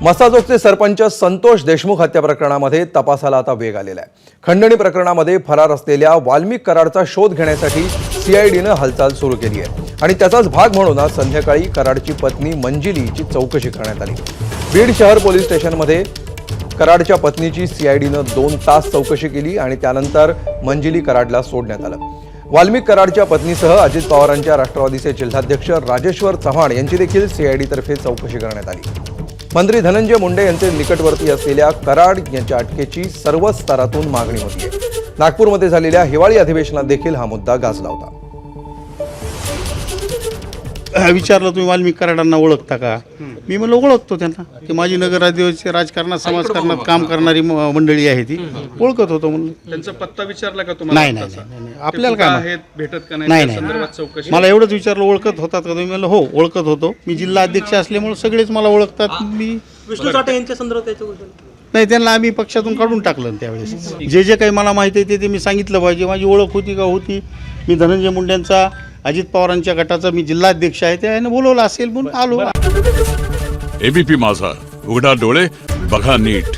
मसाजोगचे सरपंच संतोष देशमुख हत्या प्रकरणामध्ये तपासाला आता वेग आलेला आहे। खंडणी प्रकरणामध्ये फरार असलेल्या वाल्मिक कराडचा शोध घेण्यासाठी सीआयडीने हालचाल सुरू केली आहे आणि त्याचाच भाग म्हणून आज संध्याकाळी कराडची पत्नी मंजिलीची चौकशी करण्यात आली। बीड शहर पोलीस स्टेशनमध्ये कराडच्या पत्नीची सीआयडीने 2 तास चौकशी केली आणि त्यानंतर मंजिली कराडला सोडण्यात आलं। वाल्मिक कराडच्या पत्नीसह अजित पवारांच्या राष्ट्रवादीचे जिल्हाध्यक्ष राजेश्वर चव्हाण यांची देखील सीआयडीतर्फे चौकशी करण्यात आली। मंत्री धनंजय मुंडे यांचे निकटवर्ती असलेल्या कराड यांच्या अटकेची सर्व स्तरातून मागणी होती। नागपूरमध्ये झालेल्या हिवाळी अधिवेशनात देखील हा मुद्दा गाजला होता। विचारलं तुम्ही वाल्मिक कराडांना ओळखता का? मी म्हणलं ओळखतो त्यांना, की माझी नगराध्यक्षाची राजकारणात समाजकारणात काम करणारी मंडळी आहे ती, ओळखत होतो म्हणलं। त्यांचा पत्ता विचारला का तुम्हाला? नाही आपल्याला काय आहेत, भेटत का नाही त्या संदर्भात चौकशी? मला एवढंच विचारलं ओळखत होतात का तुम्ही? म्हणलं हो ओळखत होतो, मी जिल्हा अध्यक्ष असल्यामुळे सगळेच मला ओळखतात। मी विष्णू साठे यांच्या संदर्भात नाही, त्यांना आम्ही पक्षातून काढून टाकलं त्यावेळेस। जे काही मला माहिती आहे ते मी सांगितलं पाहिजे। माझी ओळख होती का? होती। मी धनंजय मुंडेंचा अजित पवारांच्या गटाचा मी जिल्हाध्यक्ष आहे, त्याने बोलवलं असेल म्हणून आलो। एबीपी माझा, उघडा डोळे बघा नीट।